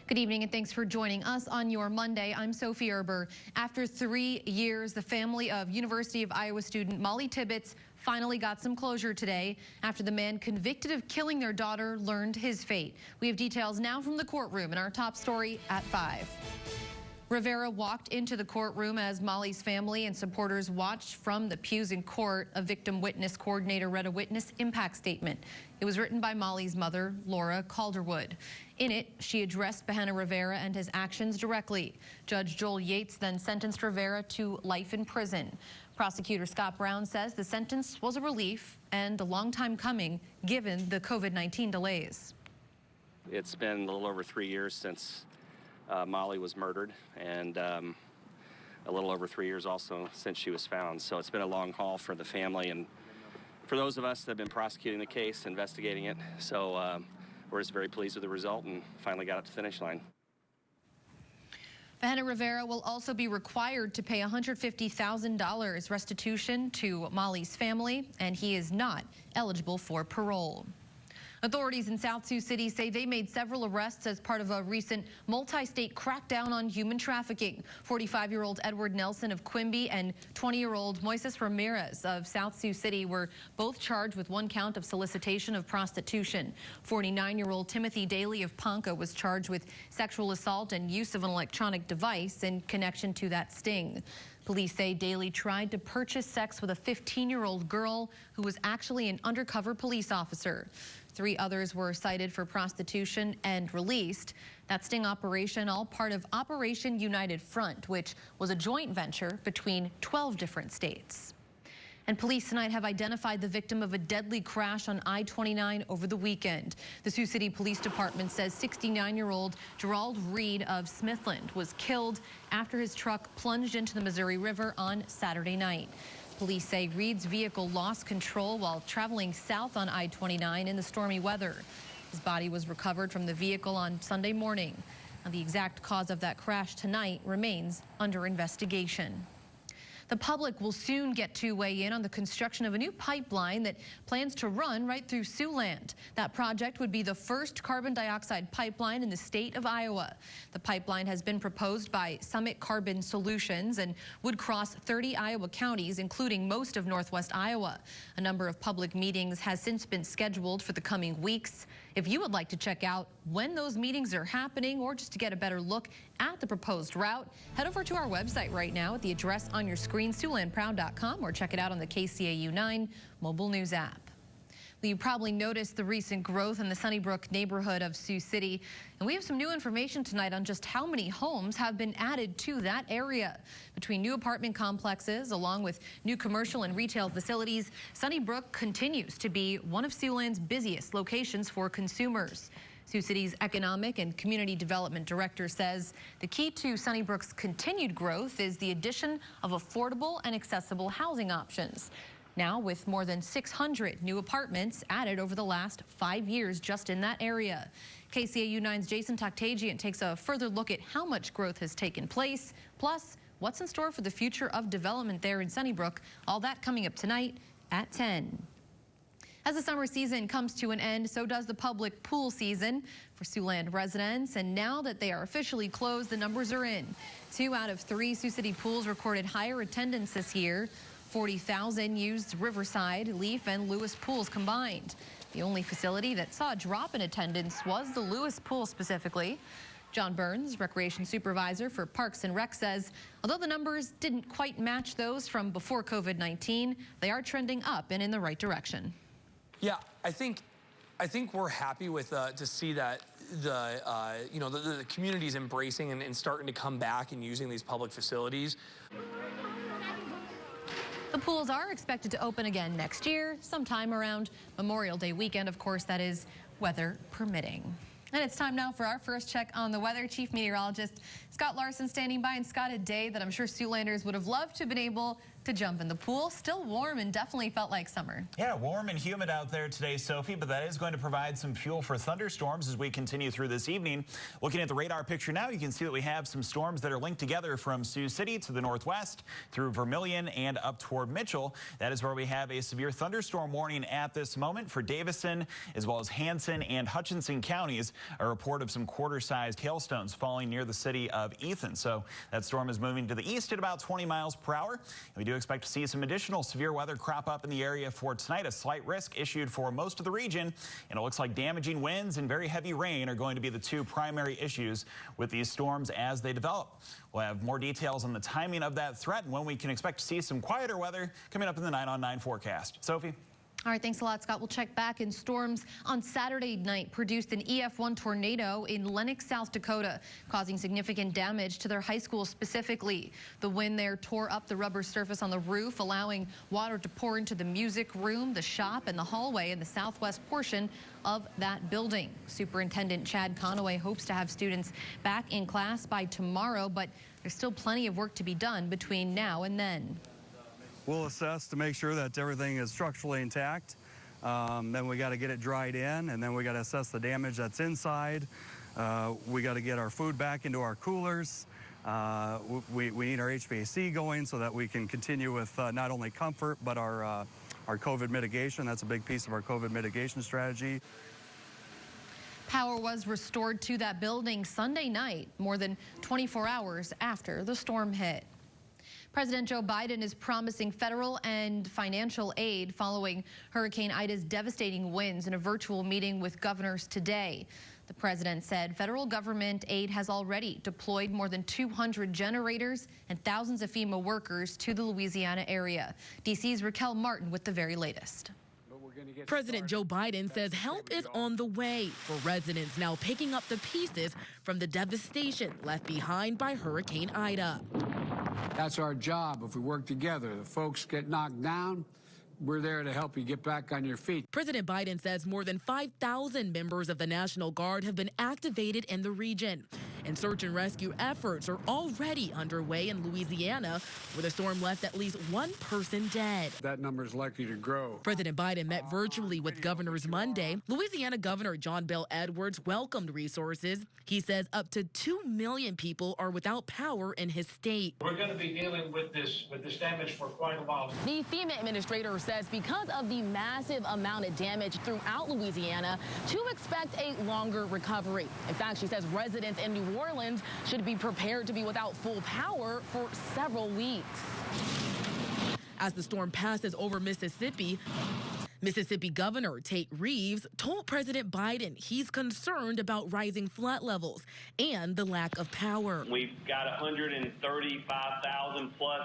Good evening and thanks for joining us on your Monday. I'm Sophie Erber. After 3 years, the family of University of Iowa student Molly Tibbetts finally got some closure today after the man convicted of killing their daughter learned his fate. We have details now from the courtroom in our top story at 5. Rivera walked into the courtroom as Molly's family and supporters watched from the pews in court. A victim witness coordinator read a witness impact statement. It was written by Molly's mother, Laura Calderwood. In it, she addressed Behenna Rivera and his actions directly. Judge Joel Yates then sentenced Rivera to life in prison. Prosecutor Scott Brown says the sentence was a relief and a long time coming given the COVID-19 delays. It's been a little over 3 years since Molly was murdered, and a little over 3 years also since she was found. So it's been a long haul for the family and for those of us that have been prosecuting the case, investigating it. So we're just very pleased with the result and finally got it to the finish line. Behenna Rivera will also be required to pay $150,000 restitution to Molly's family, and he is not eligible for parole. Authorities in South Sioux City say they made several arrests as part of a recent multi-state crackdown on human trafficking. 45-year-old Edward Nelson of Quimby and 20-year-old Moises Ramirez of South Sioux City were both charged with 1 count of solicitation of prostitution. 49-year-old Timothy Daly of Ponca was charged with sexual assault and use of an electronic device in connection to that sting. Police say Daly tried to purchase sex with a 15-year-old girl who was actually an undercover police officer. 3 others were cited for prostitution and released. That sting operation, all part of Operation United Front, which was a joint venture between 12 different states. And police tonight have identified the victim of a deadly crash on I-29 over the weekend. The Sioux City Police Department says 69-year-old Gerald Reed of Smithland was killed after his truck plunged into the Missouri River on Saturday night. Police say Reed's vehicle lost control while traveling south on I-29 in the stormy weather. His body was recovered from the vehicle on Sunday morning. Now, the exact cause of that crash tonight remains under investigation. The public will soon get to weigh in on the construction of a new pipeline that plans to run right through Siouxland. That project would be the first carbon dioxide pipeline in the state of Iowa. The pipeline has been proposed by Summit Carbon Solutions and would cross 30 Iowa counties, including most of northwest Iowa. A number of public meetings has since been scheduled for the coming weeks. If you would like to check out when those meetings are happening or just to get a better look at the proposed route, head over to our website right now at the address on your screen, SiouxlandProud.com, or check it out on the KCAU 9 mobile news app. You probably noticed the recent growth in the Sunnybrook neighborhood of Sioux City, and we have some new information tonight on just how many homes have been added to that area. Between new apartment complexes along with new commercial and retail facilities, Sunnybrook continues to be one of Siouxland's busiest locations for consumers. Sioux City's Economic and Community Development Director says the key to Sunnybrook's continued growth is the addition of affordable and accessible housing options. Now, with more than 600 new apartments added over the last 5 years just in that area. KCAU 9's Jason Toktagian takes a further look at how much growth has taken place, plus what's in store for the future of development there in Sunnybrook. All that coming up tonight at 10. As the summer season comes to an end, so does the public pool season for Siouxland residents. And now that they are officially closed, the numbers are in. 2 out of 3 Sioux City pools recorded higher attendance this year. 40,000 used Riverside, Leaf, and Lewis pools combined. The only facility that saw a drop in attendance was the Lewis pool specifically. John Burns, recreation supervisor for Parks and Rec, says although the numbers didn't quite match those from before COVID-19, they are trending up and in the right direction. Yeah, I think we're happy with to see that the community's embracing and starting to come back and using these public facilities. The pools are expected to open again next year, sometime around Memorial Day weekend. Of course, that is weather permitting. And it's time now for our first check on the weather. Chief Meteorologist Scott Larson standing by. And Scott, a day that I'm sure Siouxlanders would have loved to have been able to jump in the pool. Still warm and definitely felt like summer. Yeah, warm and humid out there today, Sophie, but that is going to provide some fuel for thunderstorms as we continue through this evening. Looking at the radar picture now, you can see that we have some storms that are linked together from Sioux City to the northwest through Vermilion and up toward Mitchell. That is where we have a severe thunderstorm warning at this moment for Davison, as well as Hanson and Hutchinson counties. A report of some quarter-sized hailstones falling near the city of Ethan. So that storm is moving to the east at about 20 miles per hour. We do expect to see some additional severe weather crop up in the area for tonight. A slight risk issued for most of the region, and it looks like damaging winds and very heavy rain are going to be the two primary issues with these storms as they develop. We'll have more details on the timing of that threat and when we can expect to see some quieter weather coming up in the 9 on 9 forecast. Sophie? All right, thanks a lot, Scott. We'll check back. In storms on Saturday night produced an EF1 tornado in Lenox, South Dakota, causing significant damage to their high school specifically. The wind there tore up the rubber surface on the roof, allowing water to pour into the music room, the shop, and the hallway in the southwest portion of that building. Superintendent Chad Conaway hopes to have students back in class by tomorrow, but there's still plenty of work to be done between now and then. We'll assess to make sure that everything is structurally intact. Then we got to get it dried in, and then we got to assess the damage that's inside. We got to get our food back into our coolers. We need our HVAC going so that we can continue with not only comfort, but our COVID mitigation. That's a big piece of our COVID mitigation strategy. Power was restored to that building Sunday night, more than 24 hours after the storm hit. President Joe Biden is promising federal and financial aid following Hurricane Ida's devastating winds in a virtual meeting with governors today. The president said federal government aid has already deployed more than 200 generators and thousands of FEMA workers to the Louisiana area. DC's Raquel Martin with the very latest. President Joe Biden says help is on the way for residents now picking up the pieces from the devastation left behind by Hurricane Ida. That's our job. If we work together, the folks get knocked down, we're there to help you get back on your feet. President Biden says more than 5,000 members of the National Guard have been activated in the region. And search and rescue efforts are already underway in Louisiana, where the storm left at least one person dead. That number is likely to grow. President Biden met virtually with governors Monday. Louisiana Governor John Bel Edwards welcomed resources. He says up to 2 million people are without power in his state. We're going to be dealing with this damage for quite a while. The FEMA administrator says because of the massive amount of damage throughout Louisiana, to expect a longer recovery. In fact, she says residents in New Orleans should be prepared to be without full power for several weeks. As the storm passes over Mississippi Governor Tate Reeves told President Biden he's concerned about rising flood levels and the lack of power. We've got 135,000 plus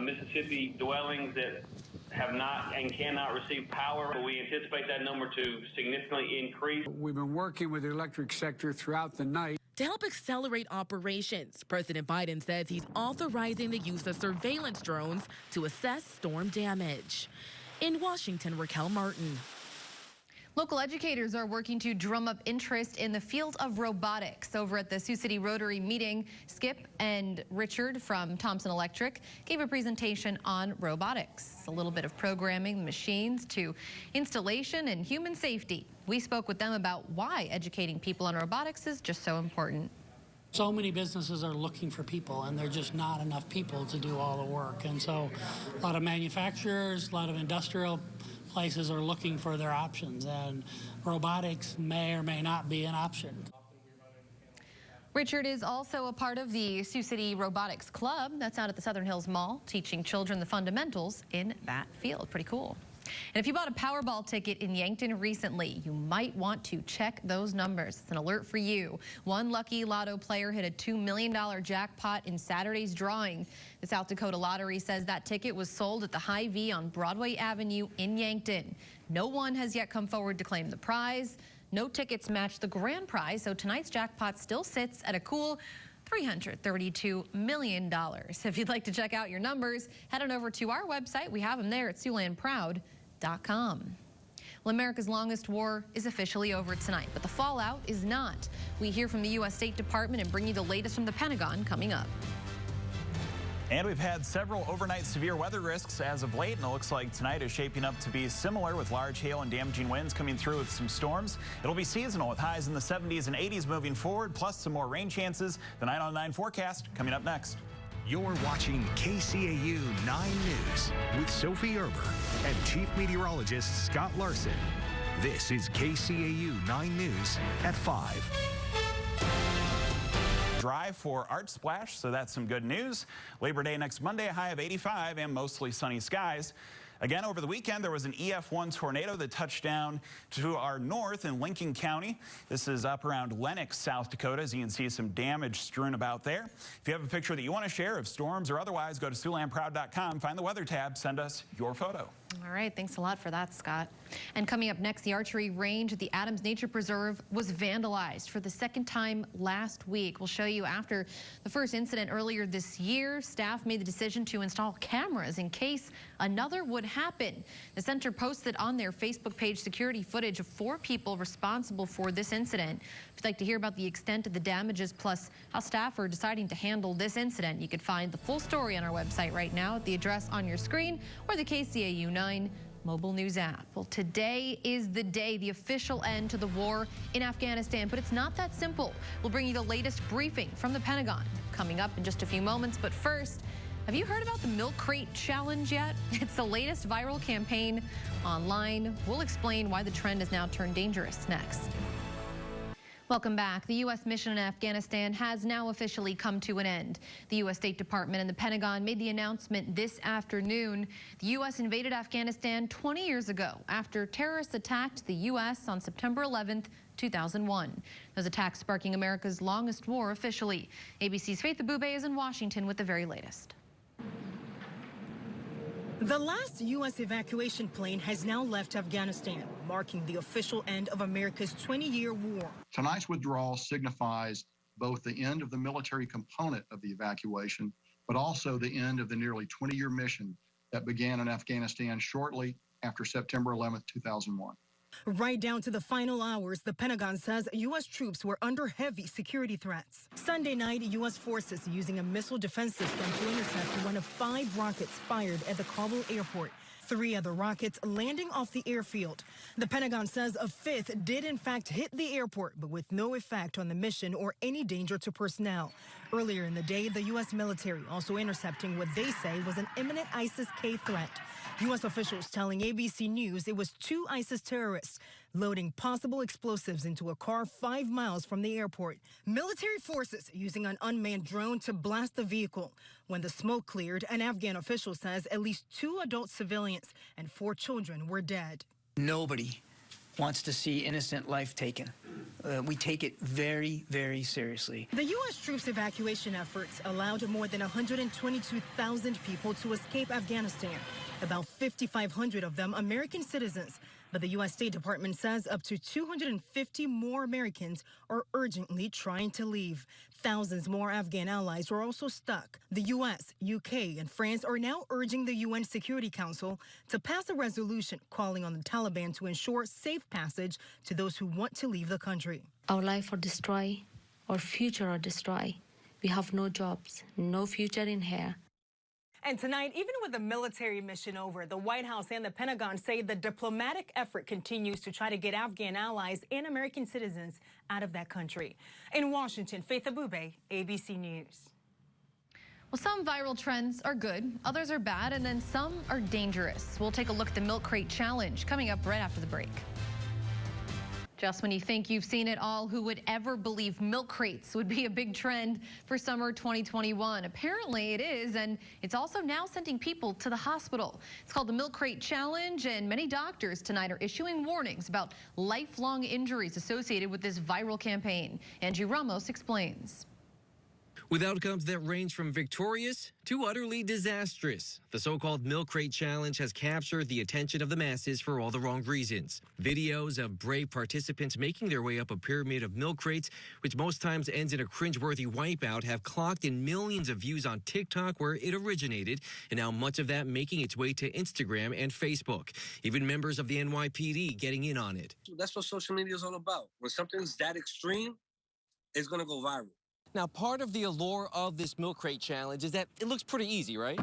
Mississippi dwellings that have not and cannot receive power. We anticipate that number to significantly increase. We've been working with the electric sector throughout the night. To help accelerate operations, President Biden says he's authorizing the use of surveillance drones to assess storm damage. In Washington, Raquel Martin. Local educators are working to drum up interest in the field of robotics. Over at the Sioux City Rotary meeting, Skip and Richard from Thompson Electric gave a presentation on robotics. A little bit of programming machines to installation and human safety. We spoke with them about why educating people on robotics is just so important. So many businesses are looking for people, and there are just not enough people to do all the work. And so a lot of manufacturers, a lot of industrial places are looking for their options, and robotics may or may not be an option. Richard is also a part of the Sioux City Robotics Club that's out at the Southern Hills Mall, teaching children the fundamentals in that field. Pretty cool. And if you bought a Powerball ticket in Yankton recently, you might want to check those numbers. It's an alert for you. One lucky lotto player hit a $2 million jackpot in Saturday's drawing. The South Dakota Lottery says that ticket was sold at the Hy-Vee on Broadway Avenue in Yankton. No one has yet come forward to claim the prize. No tickets match the grand prize, so tonight's jackpot still sits at a cool $332 million. If you'd like to check out your numbers, head on over to our website. We have them there at SiouxlandProud.com. Well, America's longest war is officially over tonight, but the fallout is not. We hear from the U.S. State Department and bring you the latest from the Pentagon coming up. And we've had several overnight severe weather risks as of late, and it looks like tonight is shaping up to be similar with large hail and damaging winds coming through with some storms. It'll be seasonal with highs in the 70s and 80s moving forward, plus some more rain chances. The 9 on 9 forecast coming up next. You're watching KCAU 9 News with Sophie Erber and Chief Meteorologist Scott Larson. This is KCAU 9 News at 5. Dry for Art Splash, so that's some good news. Labor Day next Monday, a high of 85 and mostly sunny skies. Again, over the weekend, there was an EF1 tornado that touched down to our north in Lincoln County. This is up around Lenox, South Dakota, as you can see some damage strewn about there. If you have a picture that you want to share of storms or otherwise, go to SiouxlandProud.com, find the weather tab, send us your photo. All right, thanks a lot for that, Scott. And coming up next, the archery range at the Adams Nature Preserve was vandalized for the second time last week. We'll show you after the first incident earlier this year, staff made the decision to install cameras in case another would happen. The center posted on their Facebook page security footage of 4 people responsible for this incident. If you'd like to hear about the extent of the damages, plus how staff are deciding to handle this incident, you can find the full story on our website right now at the address on your screen or the KCAU 9 mobile news app. Well, today is the day, the official end to the war in Afghanistan, but it's not that simple. We'll bring you the latest briefing from the Pentagon coming up in just a few moments. But first, have you heard about the Milk Crate Challenge yet? It's the latest viral campaign online. We'll explain why the trend has now turned dangerous next. Welcome back. The U.S. mission in Afghanistan has now officially come to an end. The U.S. State Department and the Pentagon made the announcement this afternoon. The U.S. invaded Afghanistan 20 years ago after terrorists attacked the U.S. on September 11th, 2001. Those attacks sparking America's longest war officially. ABC's Faith Abube is in Washington with the very latest. The last U.S. evacuation plane has now left Afghanistan, marking the official end of America's 20-year war. Tonight's withdrawal signifies both the end of the military component of the evacuation, but also the end of the nearly 20-year mission that began in Afghanistan shortly after September 11th, 2001. Right down to the final hours, the Pentagon says U.S. troops were under heavy security threats. Sunday night, U.S. forces using a missile defense system to intercept one of 5 rockets fired at the Kabul airport. 3 other rockets landing off the airfield. The Pentagon says a 5th did in fact hit the airport, but with no effect on the mission or any danger to personnel. Earlier in the day, the U.S. military also intercepting what they say was an imminent ISIS-K threat. U.S. officials telling ABC News it was 2 ISIS terrorists loading possible explosives into a car 5 miles from the airport. Military forces using an unmanned drone to blast the vehicle. When the smoke cleared, an Afghan official says at least 2 adult civilians and 4 children were dead. Nobody wants to see innocent life taken. We take it very, very seriously. The U.S. troops' evacuation efforts allowed more than 122,000 people to escape Afghanistan. About 5,500 of them American citizens. But the U.S. State Department says up to 250 more Americans are urgently trying to leave. Thousands more Afghan allies are also stuck. The U.S., U.K., and France are now urging the UN Security Council to pass a resolution calling on the Taliban to ensure safe passage to those who want to leave the country. Our life are destroyed, our future are destroyed. We have no jobs, no future in here. And tonight, even with the military mission over, the White House and the Pentagon say the diplomatic effort continues to try to get Afghan allies and American citizens out of that country. In Washington, Faith Abube, ABC News. Well, some viral trends are good, others are bad, and then some are dangerous. We'll take a look at the Milk Crate Challenge coming up right after the break. Just when you think you've seen it all, who would ever believe milk crates would be a big trend for summer 2021? Apparently it is, and it's also now sending people to the hospital. It's called the Milk Crate Challenge, and many doctors tonight are issuing warnings about lifelong injuries associated with this viral campaign. Angie Ramos explains. With outcomes that range from victorious to utterly disastrous, the so-called Milk Crate Challenge has captured the attention of the masses for all the wrong reasons. Videos of brave participants making their way up a pyramid of milk crates, which most times ends in a cringeworthy wipeout, have clocked in millions of views on TikTok, where it originated, and now much of that making its way to Instagram and Facebook. Even members of the NYPD getting in on it. That's what social media is all about. When something's that extreme, it's going to go viral. Now, part of the allure of this milk crate challenge is that it looks pretty easy, right?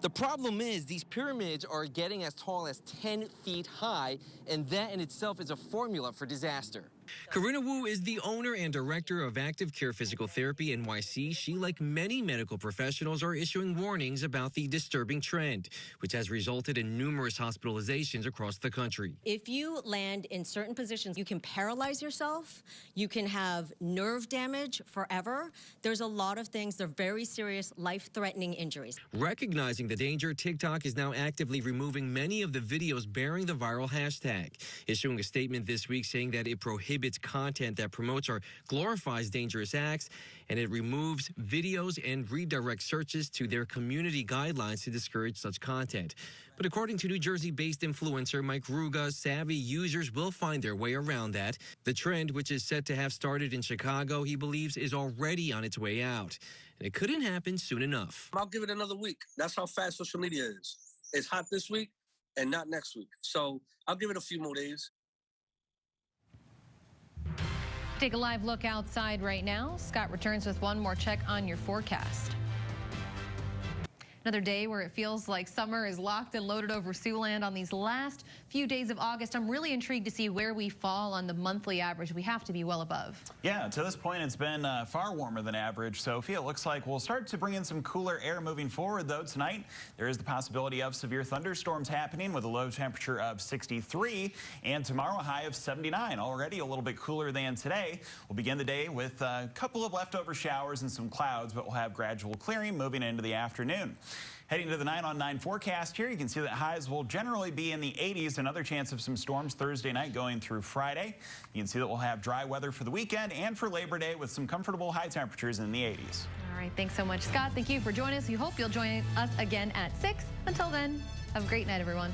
The problem is these pyramids are getting as tall as 10 feet high, and that in itself is a formula for disaster. Karina Wu is the owner and director of Active Care Physical Therapy NYC. She, like many medical professionals, are issuing warnings about the disturbing trend, which has resulted in numerous hospitalizations across the country. If you land in certain positions, you can paralyze yourself. You can have nerve damage forever. There's a lot of things. They're very serious, life-threatening injuries. Recognizing the danger, TikTok is now actively removing many of the videos bearing the viral hashtag, issuing a statement this week saying that it prohibits content that promotes or glorifies dangerous acts, and it removes videos and redirects searches to their community guidelines to discourage such content. But according to New Jersey-based influencer Mike Ruga, savvy users will find their way around that. The trend, which is said to have started in Chicago, he believes is already on its way out. And it couldn't happen soon enough. I'll give it another week. That's how fast social media is. It's hot this week and not next week. So I'll give it a few more days. Take a live look outside right now. Scott returns with one more check on your forecast. Another day where it feels like summer is locked and loaded over Siouxland on these last few days of August. I'm really intrigued to see where we fall on the monthly average. We have to be well above. Yeah, to this point, it's been far warmer than average, Sophie. It looks like we'll start to bring in some cooler air moving forward, though. Tonight, there is the possibility of severe thunderstorms happening with a low temperature of 63, and tomorrow a high of 79. Already a little bit cooler than today. We'll begin the day with a couple of leftover showers and some clouds, but we'll have gradual clearing moving into the afternoon. Heading to the 9 on 9 forecast here, you can see that highs will generally be in the 80s. Another chance of some storms Thursday night going through Friday. You can see that we'll have dry weather for the weekend and for Labor Day with some comfortable high temperatures in the 80s. All right, thanks so much, Scott. Thank you for joining us. We hope you'll join us again at 6. Until then, have a great night, everyone.